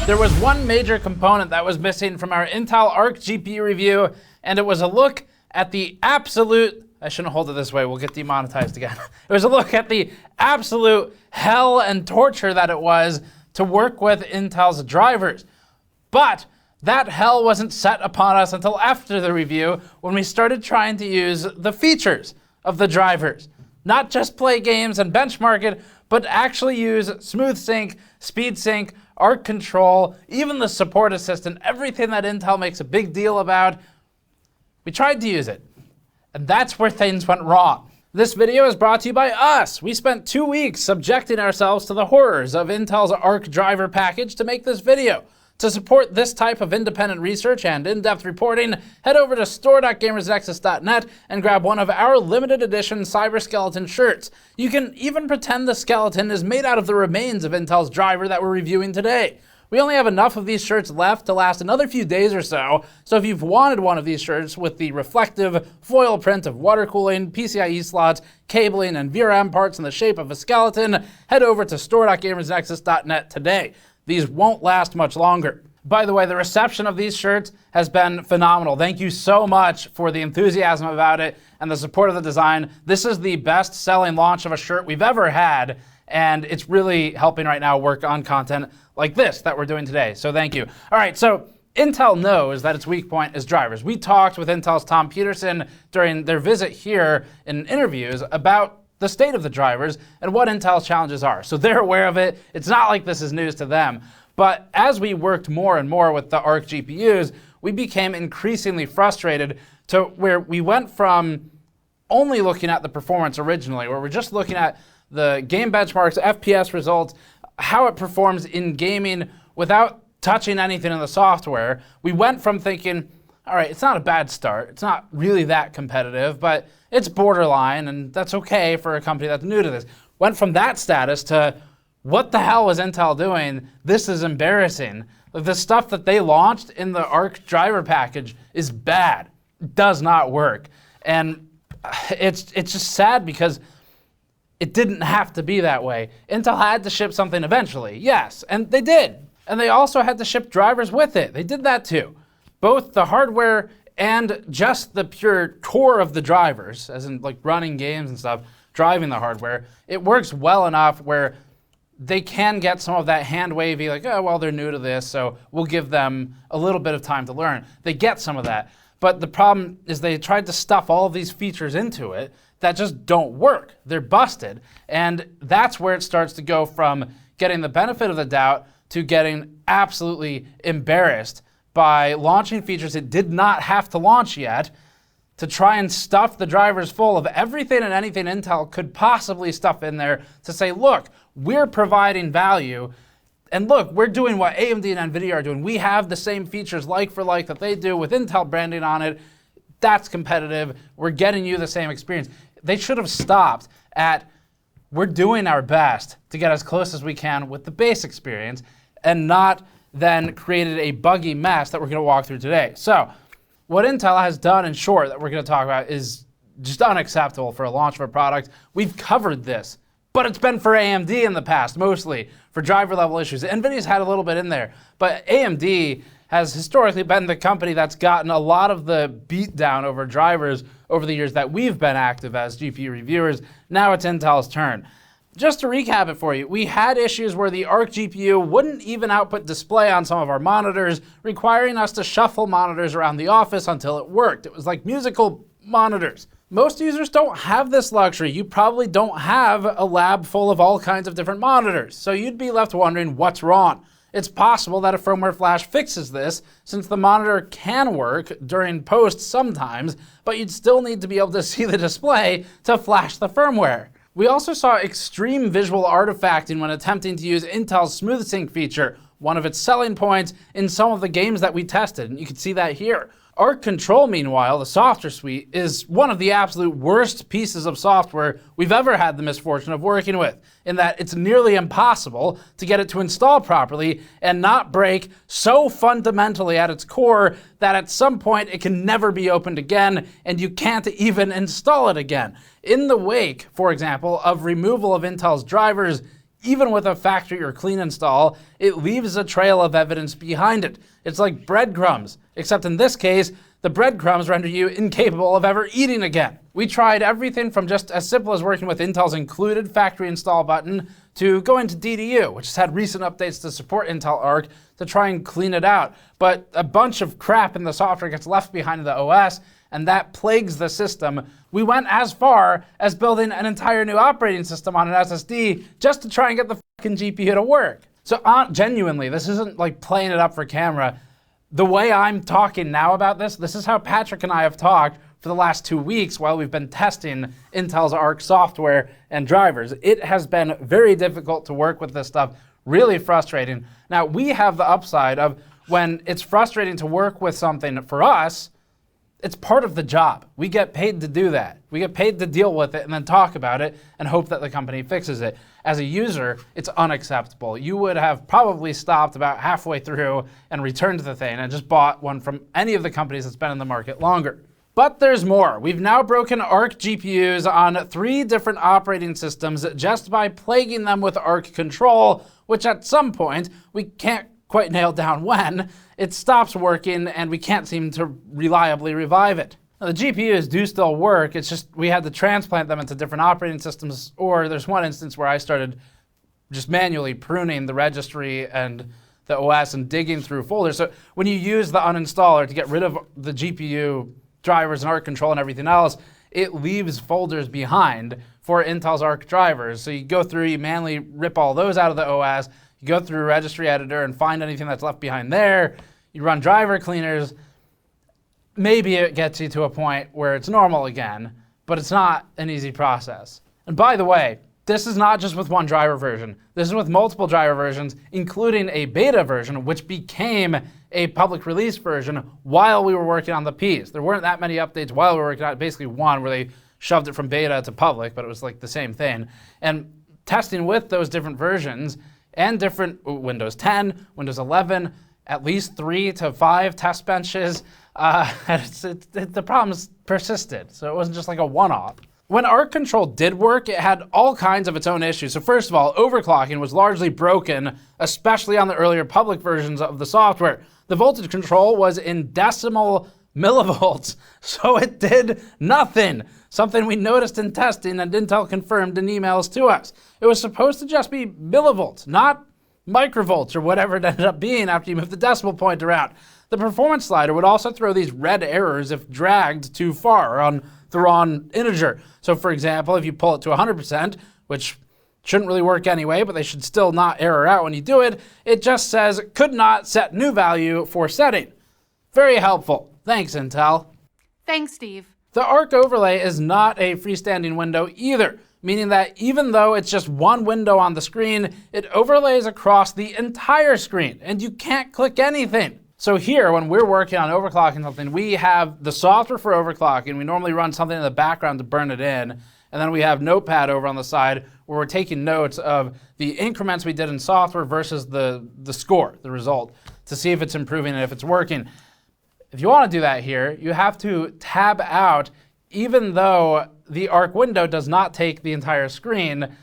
There was one major component that was missing from our Intel Arc GPU review, and it was a look at the absolute, I shouldn't hold it this way, we'll get demonetized again. It was a look at the absolute hell and torture that it was to work with Intel's drivers. But that hell wasn't set upon us until after the review, when we started trying to use the features of the drivers. Not just play games and benchmark it, but actually use smooth sync, speed sync, arc control, even the support assistant, everything that Intel makes a big deal about. We tried to use it, and that's where things went wrong. This video is brought to you by us. We spent 2 weeks subjecting ourselves to the horrors of Intel's Arc driver package to make this video. To support this type of independent research and in-depth reporting, head over to store.gamersnexus.net and grab one of our limited edition Cyber Skeleton shirts. You can even pretend the skeleton is made out of the remains of Intel's driver that we're reviewing today. We only have enough of these shirts left to last another few days or so if you've wanted one of these shirts with the reflective foil print of water cooling, PCIe slots, cabling, and VRM parts in the shape of a skeleton, head over to store.gamersnexus.net today. These won't last much longer. By the way, the reception of these shirts has been phenomenal. Thank you so much for the enthusiasm about it and the support of the design. This is the best-selling launch of a shirt we've ever had, and it's really helping right now work on content like this that we're doing today, so thank you. All right, so Intel knows that its weak point is drivers. We talked with Intel's Tom Peterson during their visit here in interviews about the state of the drivers and what Intel's challenges are. So they're aware of it. It's not like this is news to them. But as we worked more and more with the Arc GPUs, we became increasingly frustrated to where we went from only looking at the performance originally, where we're just looking at the game benchmarks, FPS results, how it performs in gaming without touching anything in the software. We went from thinking, all right, it's not a bad start. It's not really that competitive, but it's borderline, and that's okay for a company that's new to this. Went from that status to, what the hell is Intel doing? This is embarrassing. The stuff that they launched in the Arc driver package is bad. It does not work. And it's just sad because it didn't have to be that way. Intel had to ship something eventually, yes, and they did. And they also had to ship drivers with it. They did that too. Both the hardware and just the pure core of the drivers, as in like running games and stuff, driving the hardware, it works well enough where they can get some of that hand wavy, like, oh, well, they're new to this, so we'll give them a little bit of time to learn. They get some of that. But the problem is they tried to stuff all of these features into it that just don't work. They're busted. And that's where it starts to go from getting the benefit of the doubt to getting absolutely embarrassed by launching features it did not have to launch yet, to try and stuff the drivers full of everything and anything Intel could possibly stuff in there to say, look, we're providing value, and look, we're doing what AMD and NVIDIA are doing. We have the same features like for like that they do with Intel branding on it. That's competitive. We're getting you the same experience. They should have stopped at, we're doing our best to get as close as we can with the base experience, and not then created a buggy mess that we're going to walk through today. So what Intel has done in short that we're going to talk about is just unacceptable for a launch of a product. We've covered this, but it's been for AMD in the past, mostly for driver level issues. NVIDIA's had a little bit in there, but AMD has historically been the company that's gotten a lot of the beat down over drivers over the years that we've been active as GPU reviewers. Now it's Intel's turn. Just to recap it for you, we had issues where the Arc GPU wouldn't even output display on some of our monitors, requiring us to shuffle monitors around the office until it worked. It was like musical monitors. Most users don't have this luxury. You probably don't have a lab full of all kinds of different monitors, so you'd be left wondering what's wrong. It's possible that a firmware flash fixes this, since the monitor can work during post sometimes, but you'd still need to be able to see the display to flash the firmware. We also saw extreme visual artifacting when attempting to use Intel's Smooth Sync feature, one of its selling points in some of the games that we tested, and you can see that here. Arc Control, meanwhile, the software suite, is one of the absolute worst pieces of software we've ever had the misfortune of working with, in that it's nearly impossible to get it to install properly and not break so fundamentally at its core that at some point it can never be opened again and you can't even install it again. In the wake, for example, of removal of Intel's drivers, even with a factory or clean install, it leaves a trail of evidence behind it. It's like breadcrumbs, except in this case, the breadcrumbs render you incapable of ever eating again. We tried everything from just as simple as working with Intel's included factory install button to going to DDU, which has had recent updates to support Intel Arc, to try and clean it out. But a bunch of crap in the software gets left behind in the OS, and that plagues the system. We went as far as building an entire new operating system on an SSD just to try and get the fucking GPU to work. So genuinely, this isn't like playing it up for camera. The way I'm talking now about this is how Patrick and I have talked for the last 2 weeks while we've been testing Intel's Arc software and drivers. It has been very difficult to work with this stuff, really frustrating. Now, we have the upside of when it's frustrating to work with something for us, it's part of the job. We get paid to do that. We get paid to deal with it and then talk about it and hope that the company fixes it. As a user, it's unacceptable. You would have probably stopped about halfway through and returned the thing and just bought one from any of the companies that's been in the market longer. But there's more. We've now broken Arc GPUs on 3 different operating systems just by plaguing them with Arc control, which at some point, we can't quite nail down when, it stops working and we can't seem to reliably revive it. Now, the GPUs do still work, it's just we had to transplant them into different operating systems, or there's one instance where I started just manually pruning the registry and the OS and digging through folders. So when you use the uninstaller to get rid of the GPU drivers and Arc control and everything else, it leaves folders behind for Intel's Arc drivers. So you go through, you manually rip all those out of the OS, you go through registry editor and find anything that's left behind there, you run driver cleaners, maybe it gets you to a point where it's normal again, but it's not an easy process. And by the way, this is not just with one driver version. This is with multiple driver versions, including a beta version, which became a public release version while we were working on the piece. There weren't that many updates while we were working on it, basically one where they shoved it from beta to public, but it was like the same thing. And testing with those different versions and different Windows 10, Windows 11, at least 3 to 5 test benches, the problems persisted. So it wasn't just like a one-off. When Arc control did work, it had all kinds of its own issues. So first of all, overclocking was largely broken, especially on the earlier public versions of the software. The voltage control was in decimal millivolts, so it did nothing. Something we noticed in testing and Intel confirmed in emails to us. It was supposed to just be millivolts, not microvolts or whatever it ended up being after you moved the decimal point around. The performance slider would also throw these red errors if dragged too far on the wrong integer. So for example, if you pull it to 100%, which shouldn't really work anyway, but they should still not error out when you do it, it just says could not set new value for setting. Very helpful. Thanks, Intel. Thanks, Steve. The Arc overlay is not a freestanding window either, meaning that even though it's just one window on the screen, it overlays across the entire screen, and you can't click anything. So here, when we're working on overclocking something, we have the software for overclocking. We normally run something in the background to burn it in, and then we have Notepad over on the side where we're taking notes of the increments we did in software versus the score, the result, to see if it's improving and if it's working. If you want to do that here, you have to tab out, even though the Arc window does not take the entire screen,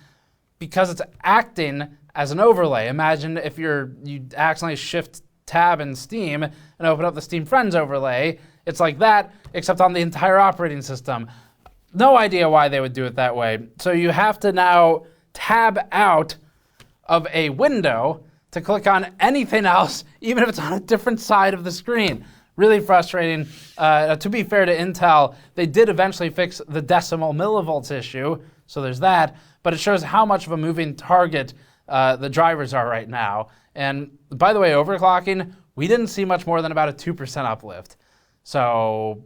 because it's acting as an overlay. Imagine if you accidentally shift tab in Steam and open up the Steam Friends overlay. It's like that, except on the entire operating system. No idea why they would do it that way. So you have to now tab out of a window to click on anything else, even if it's on a different side of the screen. Really frustrating. To be fair to Intel, they did eventually fix the decimal millivolts issue, so there's that, but it shows how much of a moving target the drivers are right now. And by the way, overclocking, we didn't see much more than about a 2% uplift. So,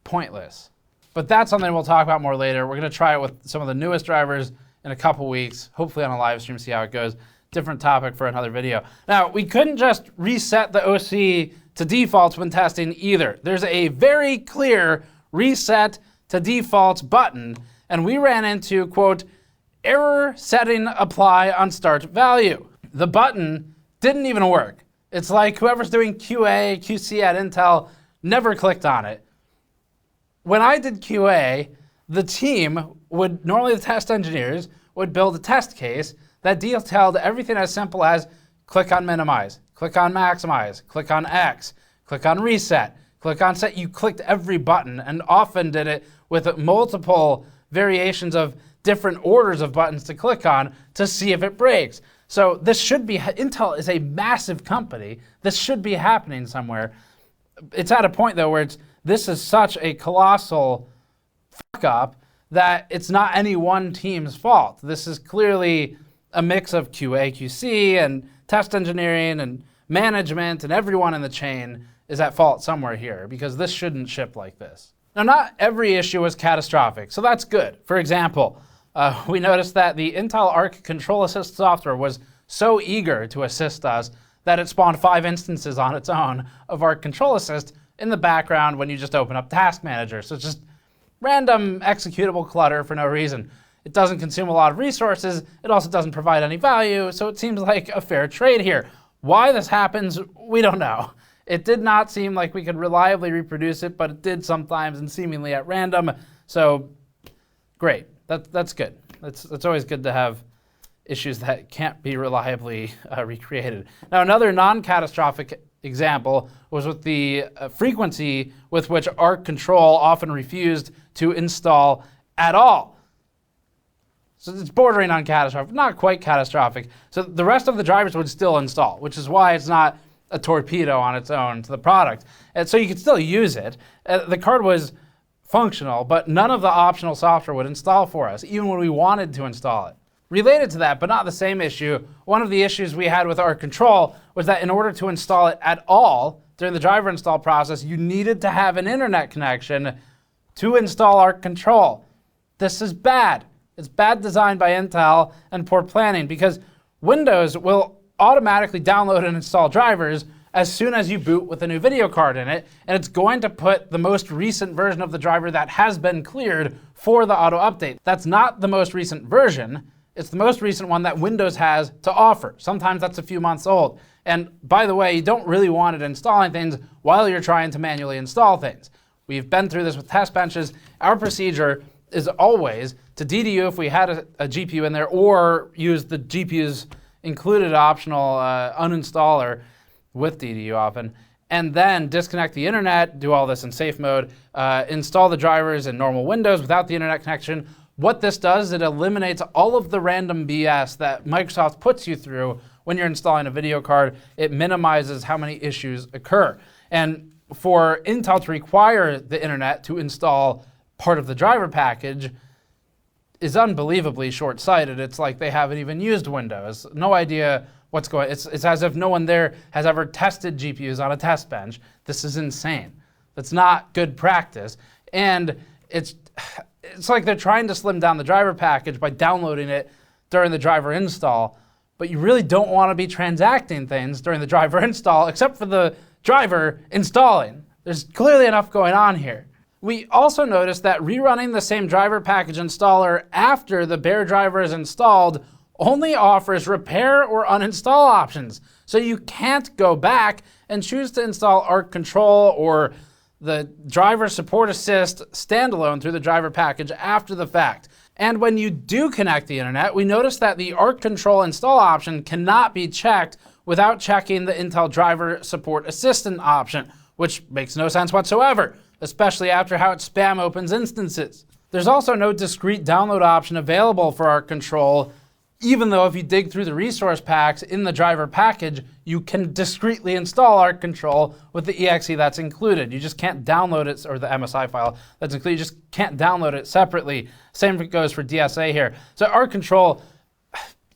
pointless. But that's something we'll talk about more later. We're gonna try it with some of the newest drivers in a couple weeks, hopefully on a live stream, see how it goes. Different topic for another video. Now, we couldn't just reset the OC to defaults when testing either. There's a very clear reset to defaults button, and we ran into, quote, error setting apply on start value. The button didn't even work. It's like whoever's doing QA, QC at Intel never clicked on it. When I did QA, the team would, normally the test engineers, would build a test case that detailed everything as simple as click on minimize, click on maximize, click on X, click on reset, click on set. You clicked every button and often did it with multiple variations of different orders of buttons to click on to see if it breaks. So this should be, Intel is a massive company. This should be happening somewhere. It's at a point though where this is such a colossal fuck up that it's not any one team's fault. This is clearly a mix of QA, QC, and test engineering, and management, and everyone in the chain is at fault somewhere here, because this shouldn't ship like this. Now, not every issue was catastrophic, so that's good. For example, we noticed that the Intel Arc Control Assist software was so eager to assist us that it spawned 5 instances on its own of Arc Control Assist in the background when you just open up Task Manager. So it's just random executable clutter for no reason. It doesn't consume a lot of resources. It also doesn't provide any value, so it seems like a fair trade here. Why this happens, we don't know. It did not seem like we could reliably reproduce it, but it did sometimes and seemingly at random. So great, that's good. It's always good to have issues that can't be reliably recreated. Now, another non-catastrophic example was with the frequency with which Arc Control often refused to install at all. So it's bordering on catastrophic, not quite catastrophic. So the rest of the drivers would still install, which is why it's not a torpedo on its own to the product. And so you could still use it. The card was functional, but none of the optional software would install for us, even when we wanted to install it. Related to that, but not the same issue, one of the issues we had with Arc Control was that in order to install it at all during the driver install process, you needed to have an internet connection to install Arc Control. This is bad. It's bad design by Intel and poor planning, because Windows will automatically download and install drivers as soon as you boot with a new video card in it, and it's going to put the most recent version of the driver that has been cleared for the auto update. That's not the most recent version. It's the most recent one that Windows has to offer. Sometimes that's a few months old. And by the way, you don't really want it installing things while you're trying to manually install things. We've been through this with test benches. Our procedure is always to DDU if we had a GPU in there, or use the GPU's included optional uninstaller with DDU often, and then disconnect the internet, do all this in safe mode, install the drivers in normal Windows without the internet connection. What this does, it eliminates all of the random BS that Microsoft puts you through when you're installing a video card. It minimizes how many issues occur. And for Intel to require the internet to install part of the driver package is unbelievably short-sighted. It's like they haven't even used Windows. No idea what's going on. It's as if no one there has ever tested GPUs on a test bench. This is insane. That's not good practice. And it's like they're trying to slim down the driver package by downloading it during the driver install, but you really don't want to be transacting things during the driver install, except for the driver installing. There's clearly enough going on here. We also noticed that rerunning the same driver package installer after the bare driver is installed only offers repair or uninstall options. So you can't go back and choose to install Arc Control or the driver support assist standalone through the driver package after the fact. And when you do connect the internet, we notice that the Arc Control install option cannot be checked without checking the Intel driver support assistant option, which makes no sense whatsoever, especially after how it spam opens instances. There's also no discrete download option available for Arc Control, even though if you dig through the resource packs in the driver package, you can discretely install Arc Control with the exe that's included. You just can't download it, or the MSI file that's included, you just can't download it separately. Same goes for DSA here. So Arc Control,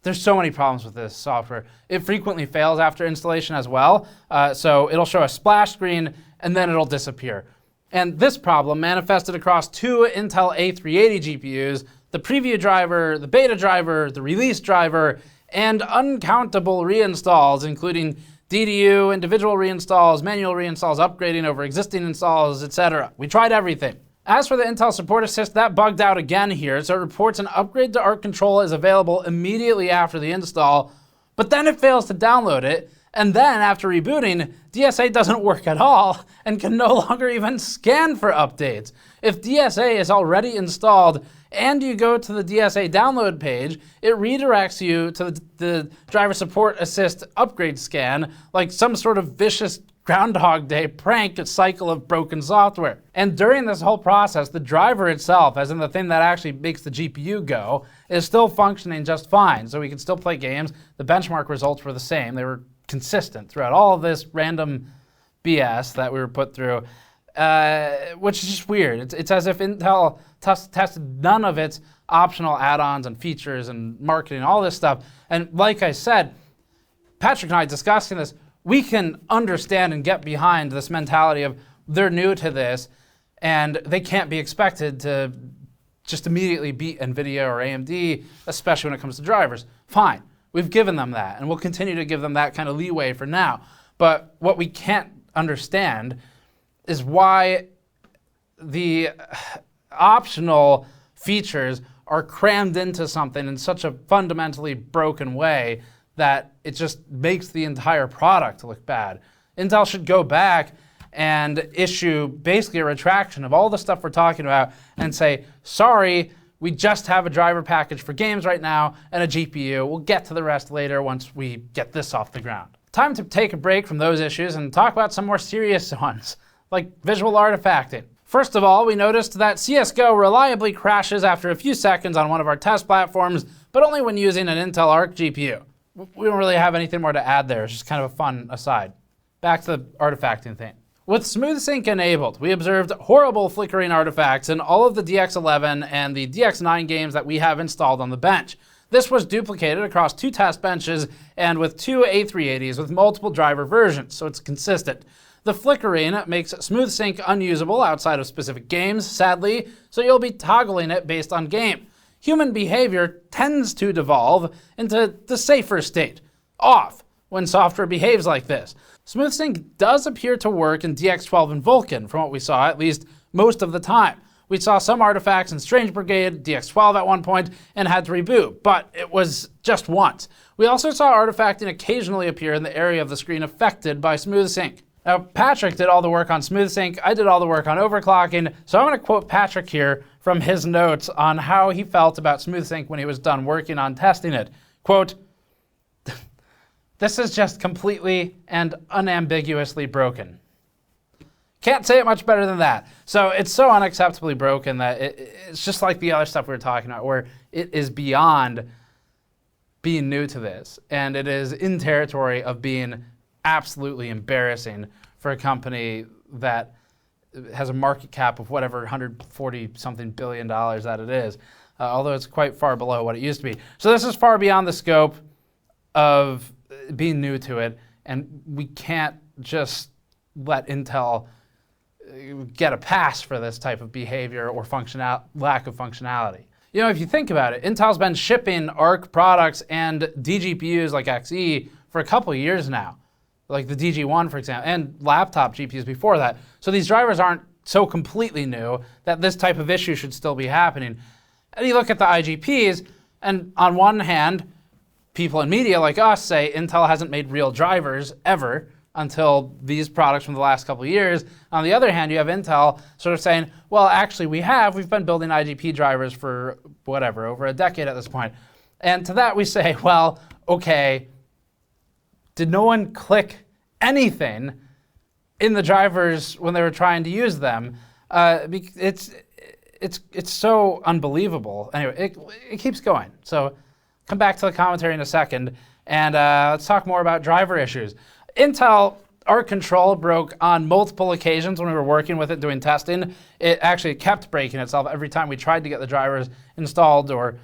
there's so many problems with this software. It frequently fails after installation as well. So it'll show a splash screen and then it'll disappear. And this problem manifested across 2 Intel A380 GPUs, the preview driver, the beta driver, the release driver, and uncountable reinstalls, including DDU, individual reinstalls, manual reinstalls, upgrading over existing installs, etc. We tried everything. As for the Intel Support Assist, that bugged out again here, so it reports an upgrade to Arc Control is available immediately after the install, but then it fails to download it, And then after rebooting, DSA doesn't work at all and can no longer even scan for updates. If DSA is already installed and you go to the DSA download page, it redirects you to the driver support assist upgrade scan like some sort of vicious Groundhog Day prank cycle of broken software. And during this whole process, the driver itself, as in the thing that actually makes the GPU go, is still functioning just fine. So we can still play games. The benchmark results were the same. They were consistent throughout all of this random BS that we were put through, which is just weird. It's as if Intel tested none of its optional add-ons and features and marketing, all this stuff. And like I said, Patrick and I discussing this, we can understand and get behind this mentality of they're new to this and they can't be expected to just immediately beat NVIDIA or AMD, especially when it comes to drivers. Fine, we've given them that and we'll continue to give them that kind of leeway for now. But what we can't understand is why the optional features are crammed into something in such a fundamentally broken way that it just makes the entire product look bad. Intel should go back and issue basically a retraction of all the stuff we're talking about and say, sorry, we just have a driver package for games right now and a GPU. We'll get to the rest later once we get this off the ground. Time to take a break from those issues and talk about some more serious ones, like visual artifacting. First of all, we noticed that CSGO reliably crashes after a few seconds on one of our test platforms, but only when using an Intel Arc GPU. We don't really have anything more to add there. It's just kind of a fun aside. Back to the artifacting thing. With smooth sync enabled, we observed horrible flickering artifacts in all of the DX11 and the DX9 games that we have installed on the bench. This was duplicated across 2 test benches and with 2 A380s with multiple driver versions, so it's consistent. The flickering makes smooth sync unusable outside of specific games, sadly, so you'll be toggling it based on game. Human behavior tends to devolve into the safer state, off, when software behaves like this. Smooth sync does appear to work in DX12 and Vulkan, from what we saw, at least most of the time. We saw some artifacts in Strange Brigade, DX12 at one point, and had to reboot, but it was just once. We also saw artifacting occasionally appear in the area of the screen affected by smooth sync. Now, Patrick did all the work on smooth sync, I did all the work on overclocking, so I'm going to quote Patrick here from his notes on how he felt about smooth sync when he was done working on testing it. Quote, "This is just completely and unambiguously broken." Can't say it much better than that. So it's so unacceptably broken that it's just like the other stuff we were talking about, where it is beyond being new to this, and it is in territory of being absolutely embarrassing for a company that has a market cap of whatever 140 something billion dollars that it is, although it's quite far below what it used to be. So this is far beyond the scope of being new to it, and we can't just let Intel get a pass for this type of behavior or lack of functionality. You know, if you think about it, Intel's been shipping Arc products and DGPUs like XE for a couple of years now, like the DG1, for example, and laptop GPUs before that. So these drivers aren't so completely new that this type of issue should still be happening. And you look at the IGPs, and on one hand, people in media like us say Intel hasn't made real drivers ever until these products from the last couple of years. On the other hand, you have Intel sort of saying, well, actually we've been building IGP drivers for whatever, over a decade at this point. And to that we say, well, okay, did no one click anything in the drivers when they were trying to use them? It's so unbelievable. Anyway, it keeps going. So come back to the commentary in a second, and let's talk more about driver issues. Intel Arc Control broke on multiple occasions when we were working with it doing testing. It actually kept breaking itself every time we tried to get the drivers installed or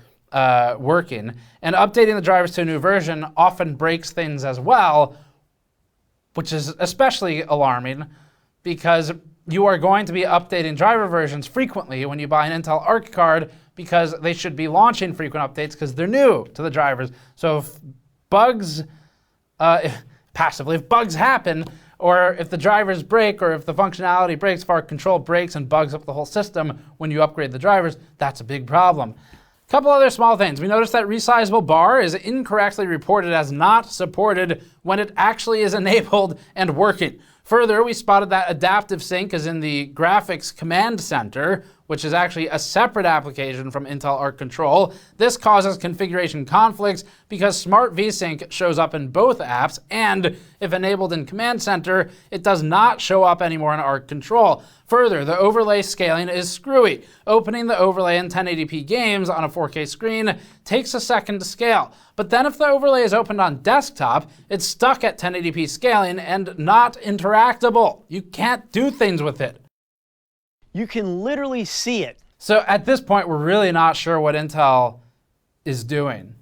working. And updating the drivers to a new version often breaks things as well, which is especially alarming because you are going to be updating driver versions frequently when you buy an Intel Arc card, because they should be launching frequent updates because they're new to the drivers. So if bugs, if bugs happen, or if the drivers break, or if the functionality breaks, if Arc Control breaks and bugs up the whole system when you upgrade the drivers, that's a big problem. Couple other small things. We noticed that resizable bar is incorrectly reported as not supported when it actually is enabled and working. Further, we spotted that adaptive sync is in the graphics command center, which is actually a separate application from Intel Arc Control. This causes configuration conflicts because Smart VSync shows up in both apps, and if enabled in Command Center, it does not show up anymore in Arc Control. Further, the overlay scaling is screwy. Opening the overlay in 1080p games on a 4K screen takes a second to scale. But then if the overlay is opened on desktop, it's stuck at 1080p scaling and not interactable. You can't do things with it. You can literally see it. So at this point, we're really not sure what Intel is doing.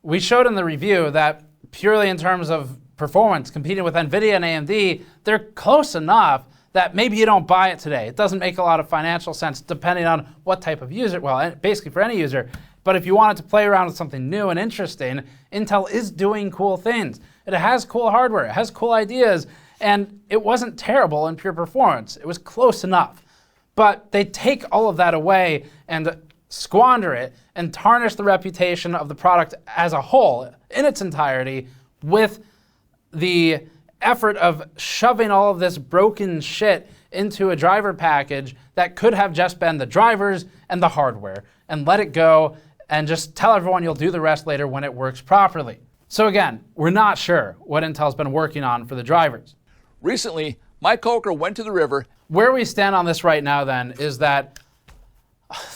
We showed in the review that purely in terms of performance, competing with NVIDIA and AMD, they're close enough that maybe you don't buy it today. It doesn't make a lot of financial sense depending on what type of user, well, basically for any user. But if you wanted to play around with something new and interesting, Intel is doing cool things. It has cool hardware, it has cool ideas, and it wasn't terrible in pure performance. It was close enough. But they take all of that away and squander it and tarnish the reputation of the product as a whole, in its entirety, with the effort of shoving all of this broken shit into a driver package that could have just been the drivers and the hardware, and let it go and just tell everyone you'll do the rest later when it works properly. So again, we're not sure what Intel's been working on for the drivers. Recently, my coworker went to the river. Where we stand on this right now then is that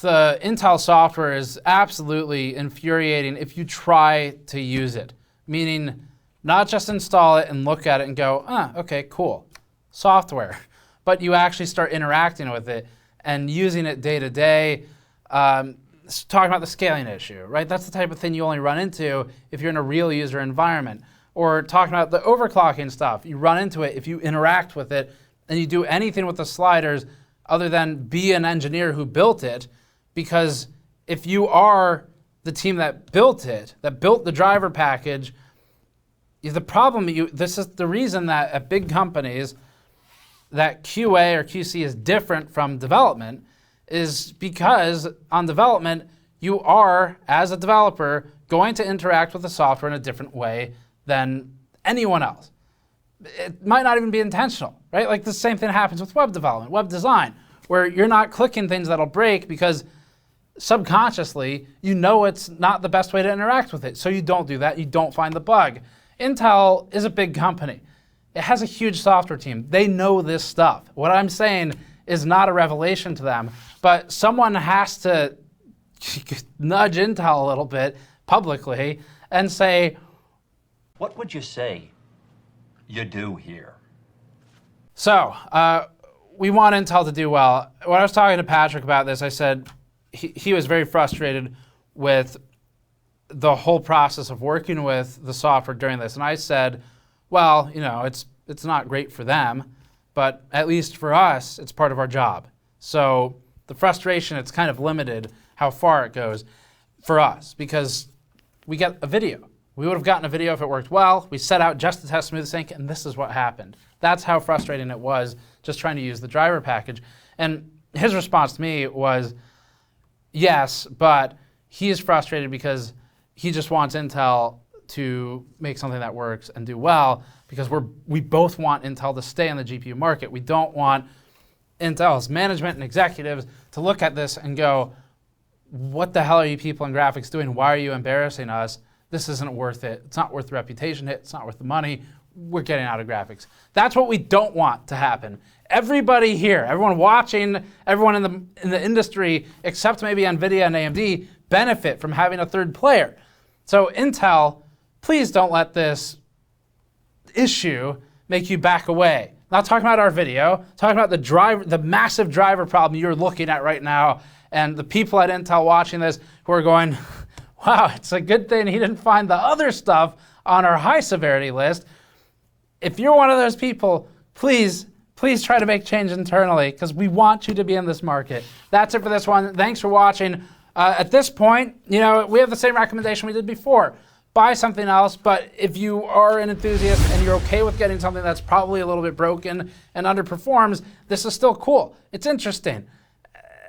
the Intel software is absolutely infuriating if you try to use it. Meaning, not just install it and look at it and go, okay, cool, software. But you actually start interacting with it and using it day to day. Talking about the scaling issue, right? That's the type of thing you only run into if you're in a real user environment. Or talking about the overclocking stuff. You run into it if you interact with it and you do anything with the sliders other than be an engineer who built it. Because if you are the team that built it, that built the driver package, the problem, this is the reason that at big companies that QA or QC is different from development, is because on development, you are, as a developer, going to interact with the software in a different way than anyone else. It might not even be intentional, right? Like the same thing happens with web development, web design, where you're not clicking things that'll break because subconsciously you know it's not the best way to interact with it. So you don't do that, you don't find the bug. Intel is a big company. It has a huge software team. They know this stuff. What I'm saying is not a revelation to them, but someone has to nudge Intel a little bit publicly and say, what would you say you do here? So, we want Intel to do well. When I was talking to Patrick about this, I said he was very frustrated with the whole process of working with the software during this. And I said, well, you know, it's not great for them, but at least for us, it's part of our job. So the frustration, it's kind of limited how far it goes for us because we get a video. We would have gotten a video if it worked well. We set out just to test smooth sync, and this is what happened. That's how frustrating it was just trying to use the driver package. And his response to me was, yes, but he is frustrated because he just wants Intel to make something that works and do well because we both want Intel to stay in the GPU market. We don't want Intel's management and executives to look at this and go, what the hell are you people in graphics doing? Why are you embarrassing us? This isn't worth it. It's not worth the reputation hit. It's not worth the money. We're getting out of graphics. That's what we don't want to happen. Everybody here, everyone watching, everyone in the industry, except maybe NVIDIA and AMD, benefit from having a third player. So Intel, please don't let this issue make you back away. Not talking about our video, talking about the massive driver problem you're looking at right now, and the people at Intel watching this who are going, wow, it's a good thing he didn't find the other stuff on our high severity list. If you're one of those people, please try to make change internally because we want you to be in this market. That's it for this one. Thanks for watching. At this point, you know, we have the same recommendation we did before. Buy something else, but if you are an enthusiast and you're okay with getting something that's probably a little bit broken and underperforms, this is still cool. It's interesting.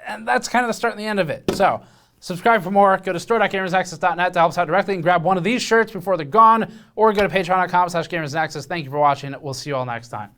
And that's kind of the start and the end of it. So, Subscribe for more. Go to store.gamersnexus.net to help us out directly and grab one of these shirts before they're gone, or go to patreon.com/gamersnexus. Thank you for watching. We'll see you all next time.